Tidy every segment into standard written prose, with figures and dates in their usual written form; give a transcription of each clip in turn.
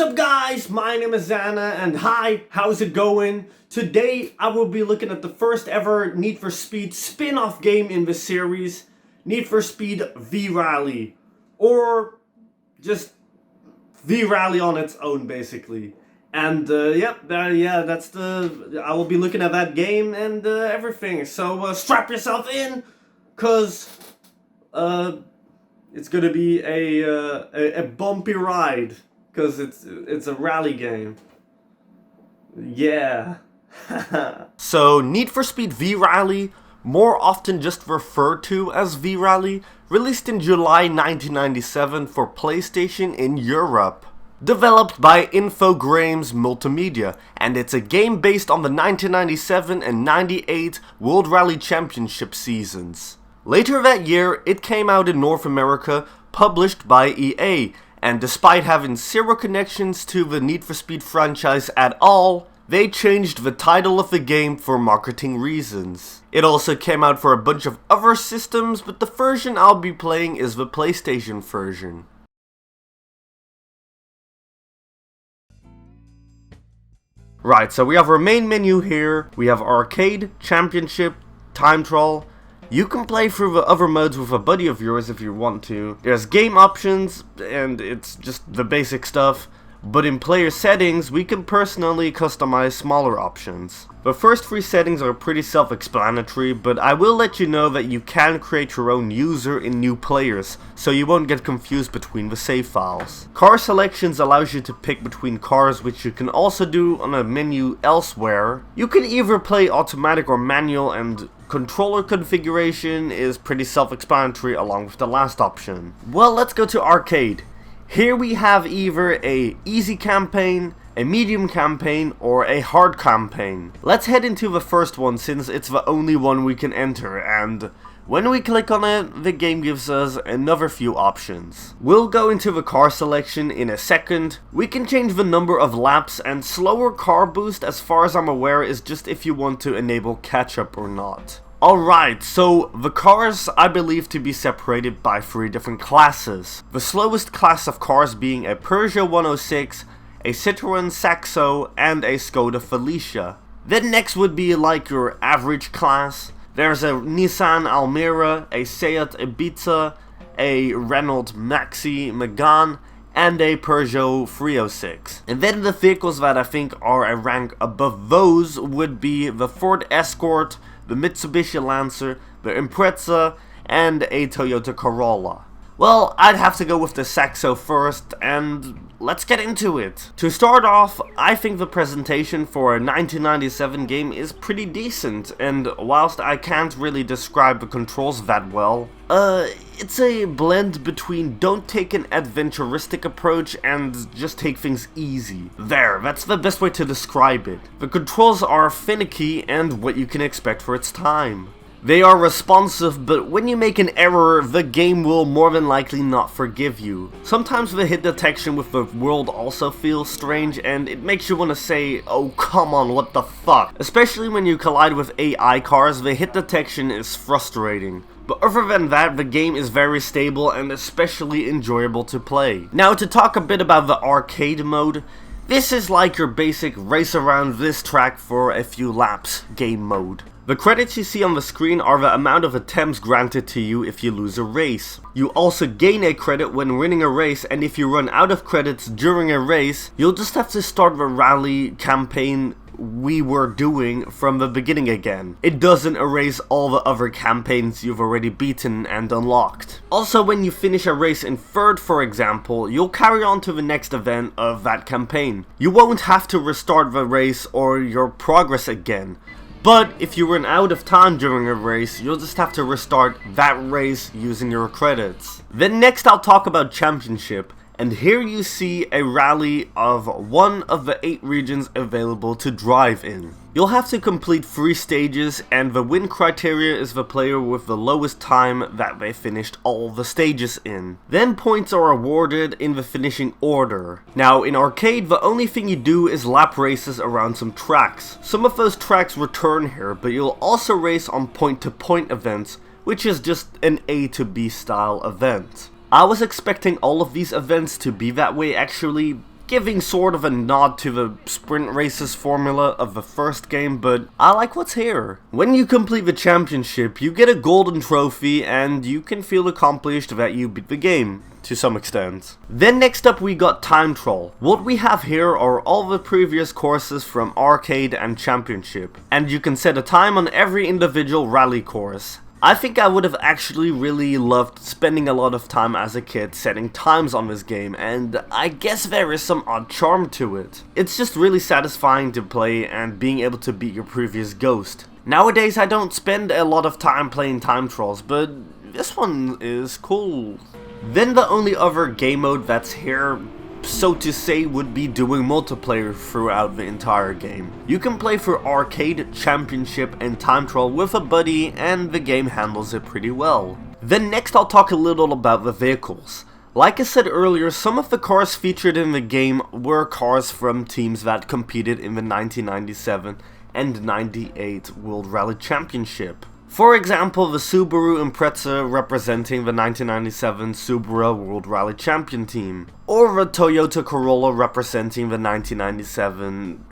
What's up guys, my name is XANAA and hi, how's it going? Today I will be looking at the first ever Need for Speed spin-off game in the series, Need for Speed V-Rally, or just V-Rally on its own basically. And I will be looking at that game and everything, so strap yourself in, cause it's gonna be a bumpy ride. Because it's a rally game. Yeah. So, Need for Speed V-Rally, more often just referred to as V-Rally, released in July 1997 for PlayStation in Europe. Developed by Infogrames Multimedia, and it's a game based on the 1997 and 98 World Rally Championship seasons. Later that year, it came out in North America, published by EA, and despite having zero connections to the Need for Speed franchise at all, they changed the title of the game for marketing reasons. It also came out for a bunch of other systems, but the version I'll be playing is the PlayStation version. Right, so we have our main menu here. We have Arcade, Championship, Time Trial. You can play through the other modes with a buddy of yours if you want to. There's game options, and it's just the basic stuff. But in player settings, we can personally customize smaller options. The first three settings are pretty self-explanatory, but I will let you know that you can create your own user in new players, so you won't get confused between the save files. Car selections allows you to pick between cars, which you can also do on a menu elsewhere. You can either play automatic or manual, and controller configuration is pretty self-explanatory along with the last option. Well, let's go to arcade. Here we have either a easy campaign, a medium campaign, or a hard campaign. Let's head into the first one since it's the only one we can enter, and when we click on it, the game gives us another few options. We'll go into the car selection in a second. We can change the number of laps, and slower car boost, as far as I'm aware, is just if you want to enable catch-up or not. Alright, so the cars I believe to be separated by three different classes. The slowest class of cars being a Peugeot 106, a Citroën Saxo, and a Skoda Felicia. Then next would be like your average class. There's a Nissan Almera, a Seat Ibiza, a Renault Maxi Megane, and a Peugeot 306. And then the vehicles that I think are a rank above those would be the Ford Escort, the Mitsubishi Lancer, the Impreza, and a Toyota Corolla. Well, I'd have to go with the Saxo first, and let's get into it. To start off, I think the presentation for a 1997 game is pretty decent, and whilst I can't really describe the controls that well, it's a blend between don't take an adventuristic approach and just take things easy. That's the best way to describe it. The controls are finicky and what you can expect for its time. They are responsive, but when you make an error, the game will more than likely not forgive you. Sometimes the hit detection with the world also feels strange, and it makes you want to say, oh come on, what the fuck? Especially when you collide with AI cars, the hit detection is frustrating. But other than that, the game is very stable and especially enjoyable to play. Now to talk a bit about the arcade mode, this is like your basic race around this track for a few laps game mode. The credits you see on the screen are the amount of attempts granted to you if you lose a race. You also gain a credit when winning a race, and if you run out of credits during a race, you'll just have to start the rally campaign we were doing from the beginning again. It doesn't erase all the other campaigns you've already beaten and unlocked. Also, when you finish a race in third, for example, you'll carry on to the next event of that campaign. You won't have to restart the race or your progress again. But if you run out of time during a race, you'll just have to restart that race using your credits. Then next I'll talk about Championship, and here you see a rally of one of the 8 regions available to drive in. You'll have to complete 3 stages, and the win criteria is the player with the lowest time that they finished all the stages in. Then points are awarded in the finishing order. Now in arcade, the only thing you do is lap races around some tracks. Some of those tracks return here, but you'll also race on point-to-point events, which is just an A to B style event. I was expecting all of these events to be that way actually, giving sort of a nod to the sprint races formula of the first game, but I like what's here. When you complete the championship, you get a golden trophy and you can feel accomplished that you beat the game, to some extent. Then next up we got Time Trial. What we have here are all the previous courses from Arcade and Championship, and you can set a time on every individual rally course. I think I would have actually really loved spending a lot of time as a kid setting times on this game, and I guess there is some odd charm to it. It's just really satisfying to play and being able to beat your previous ghost. Nowadays I don't spend a lot of time playing time trials, but this one is cool. Then the only other game mode that's here, so to say, would be doing multiplayer throughout the entire game. You can play for Arcade, Championship and Time Trial with a buddy, and the game handles it pretty well. Then next I'll talk a little about the vehicles. Like I said earlier, some of the cars featured in the game were cars from teams that competed in the 1997 and 98 World Rally Championship. For example, the Subaru Impreza representing the 1997 Subaru World Rally Champion team, or the Toyota Corolla representing the 1997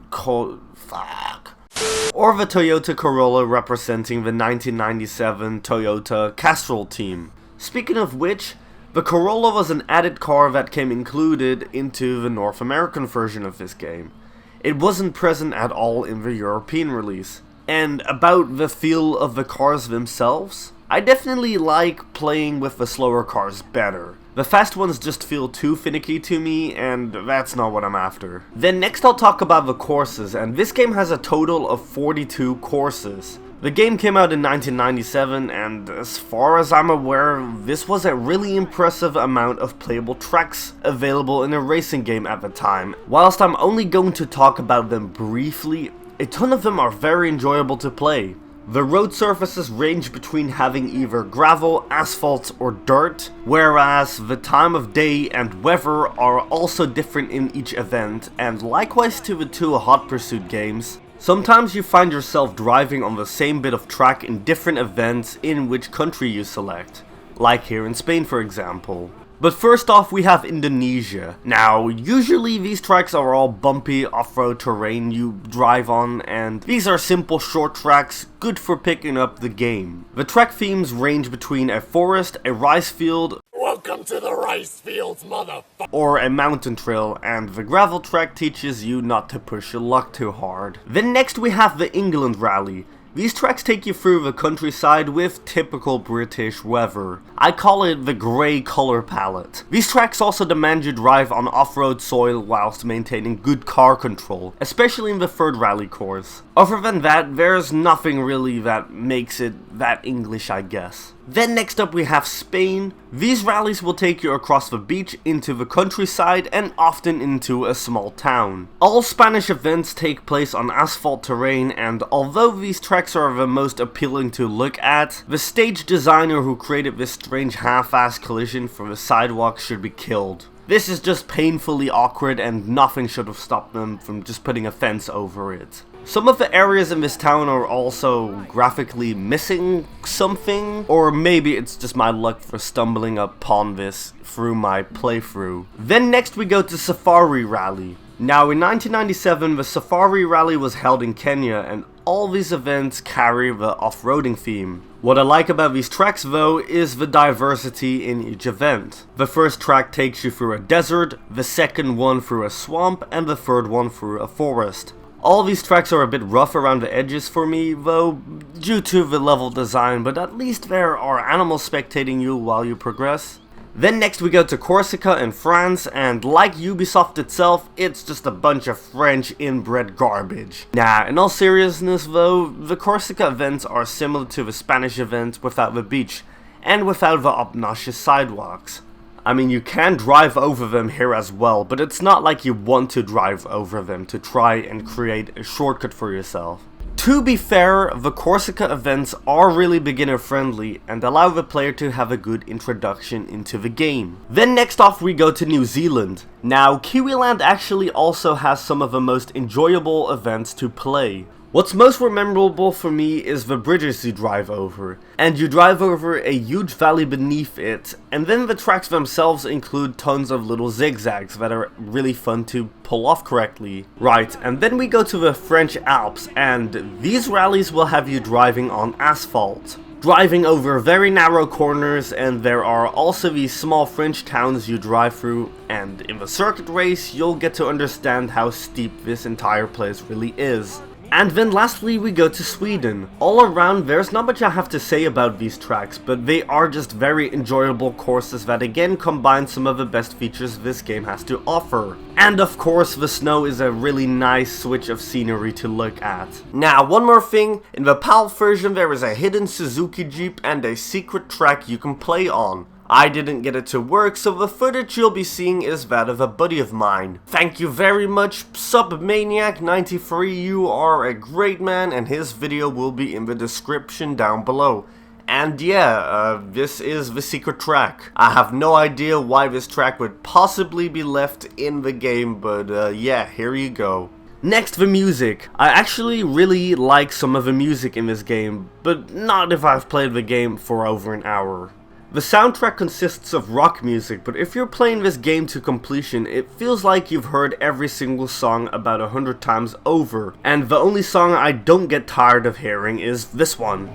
Toyota Castrol team. Speaking of which, the Corolla was an added car that came included into the North American version of this game. It wasn't present at all in the European release. And about the feel of the cars themselves, I definitely like playing with the slower cars better. The fast ones just feel too finicky to me, and that's not what I'm after. Then next I'll talk about the courses, and this game has a total of 42 courses. The game came out in 1997, and as far as I'm aware, this was a really impressive amount of playable tracks available in a racing game at the time. Whilst I'm only going to talk about them briefly, a ton of them are very enjoyable to play. The road surfaces range between having either gravel, asphalt or dirt, whereas the time of day and weather are also different in each event, and likewise to the two Hot Pursuit games. Sometimes you find yourself driving on the same bit of track in different events in which country you select, like here in Spain for example. But first off we have Indonesia. Now usually these tracks are all bumpy off-road terrain you drive on, and these are simple short tracks good for picking up the game. The track themes range between a forest, a rice field, welcome to the rice fields, motherfucker, or a mountain trail, and the gravel track teaches you not to push your luck too hard. Then next we have the England Rally. These tracks take you through the countryside with typical British weather. I call it the grey colour palette. These tracks also demand you drive on off-road soil whilst maintaining good car control, especially in the third rally course. Other than that, there's nothing really that makes it that English, I guess. Then next up we have Spain. These rallies will take you across the beach, into the countryside, and often into a small town. All Spanish events take place on asphalt terrain, and although these tracks are the most appealing to look at, the stage designer who created this strange half-assed collision for the sidewalk should be killed. This is just painfully awkward, and nothing should have stopped them from just putting a fence over it. Some of the areas in this town are also graphically missing something, or maybe it's just my luck for stumbling upon this through my playthrough. Then next we go to Safari Rally. Now in 1997 the Safari Rally was held in Kenya, and all these events carry the off-roading theme. What I like about these tracks though is the diversity in each event. The first track takes you through a desert, the second one through a swamp, and the third one through a forest. All these tracks are a bit rough around the edges for me though, due to the level design, but at least there are animals spectating you while you progress. Then next we go to Corsica in France, and like Ubisoft itself, it's just a bunch of French inbred garbage. Nah, in all seriousness though, the Corsica events are similar to the Spanish events without the beach, and without the obnoxious sidewalks. I mean, you can drive over them here as well, but it's not like you want to drive over them to try and create a shortcut for yourself. To be fair, the Corsica events are really beginner friendly and allow the player to have a good introduction into the game. Then next off we go to New Zealand. Now, Kiwiland actually also has some of the most enjoyable events to play. What's most memorable for me is the bridges you drive over, and you drive over a huge valley beneath it, and then the tracks themselves include tons of little zigzags that are really fun to pull off correctly. Right, and then we go to the French Alps, and these rallies will have you driving on asphalt. Driving over very narrow corners, and there are also these small French towns you drive through, and in the circuit race you'll get to understand how steep this entire place really is. And then lastly we go to Sweden. All around there's not much I have to say about these tracks, but they are just very enjoyable courses that again combine some of the best features this game has to offer. And of course the snow is a really nice switch of scenery to look at. Now one more thing, in the PAL version there is a hidden Suzuki Jeep and a secret track you can play on. I didn't get it to work, so the footage you'll be seeing is that of a buddy of mine. Thank you very much, Submaniac93, you are a great man, and his video will be in the description down below. And yeah, this is the secret track. I have no idea why this track would possibly be left in the game, but yeah, here you go. Next, the music. I actually really like some of the music in this game, but not if I've played the game for over an hour. The soundtrack consists of rock music, but if you're playing this game to completion, it feels like you've heard every single song about 100 times over, and the only song I don't get tired of hearing is this one.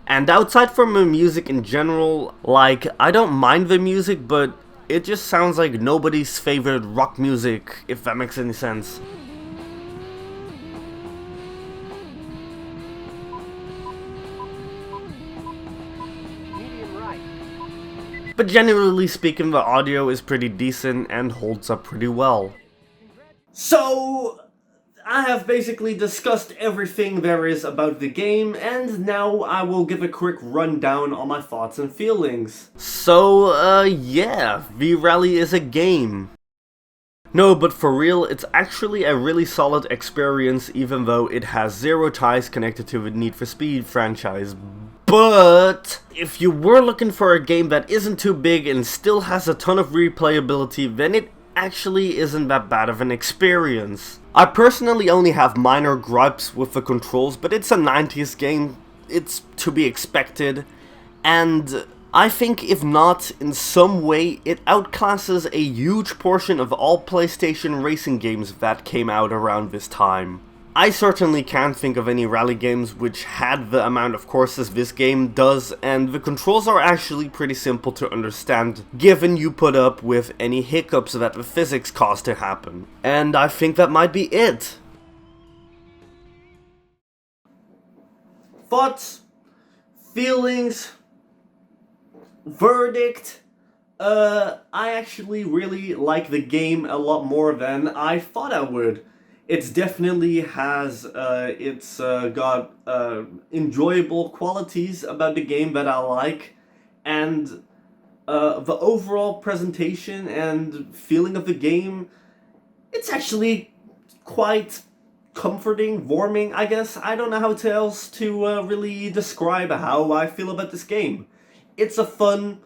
And outside from the music in general, like, I don't mind the music, but it just sounds like nobody's favorite rock music, if that makes any sense. But generally speaking, the audio is pretty decent and holds up pretty well. So, I have basically discussed everything there is about the game, and now I will give a quick rundown on my thoughts and feelings. So, yeah, V-Rally is a game. No, but for real, it's actually a really solid experience, even though it has zero ties connected to the Need for Speed franchise. But if you were looking for a game that isn't too big and still has a ton of replayability, then it actually isn't that bad of an experience. I personally only have minor gripes with the controls, but it's a 90s game, it's to be expected, and I think if not, in some way, it outclasses a huge portion of all PlayStation racing games that came out around this time. I certainly can't think of any rally games which had the amount of courses this game does, and the controls are actually pretty simple to understand, given you put up with any hiccups that the physics cause to happen. And I think that might be it. Thoughts? Feelings? Verdict? I actually really like the game a lot more than I thought I would. It's definitely has, got enjoyable qualities about the game that I like, and the overall presentation and feeling of the game, it's actually quite comforting, warming, I guess. I don't know how else to really describe how I feel about this game. It's a fun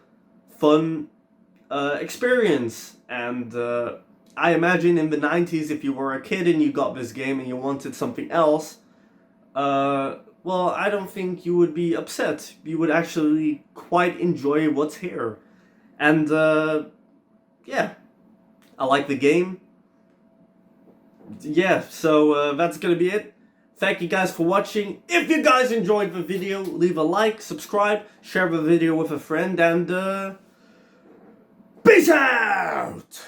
experience, and I imagine in the 90s, if you were a kid and you got this game and you wanted something else, well, I don't think you would be upset. You would actually quite enjoy what's here. And, yeah, I like the game. Yeah, so that's gonna be it. Thank you guys for watching. If you guys enjoyed the video, leave a like, subscribe, share the video with a friend, and peace out!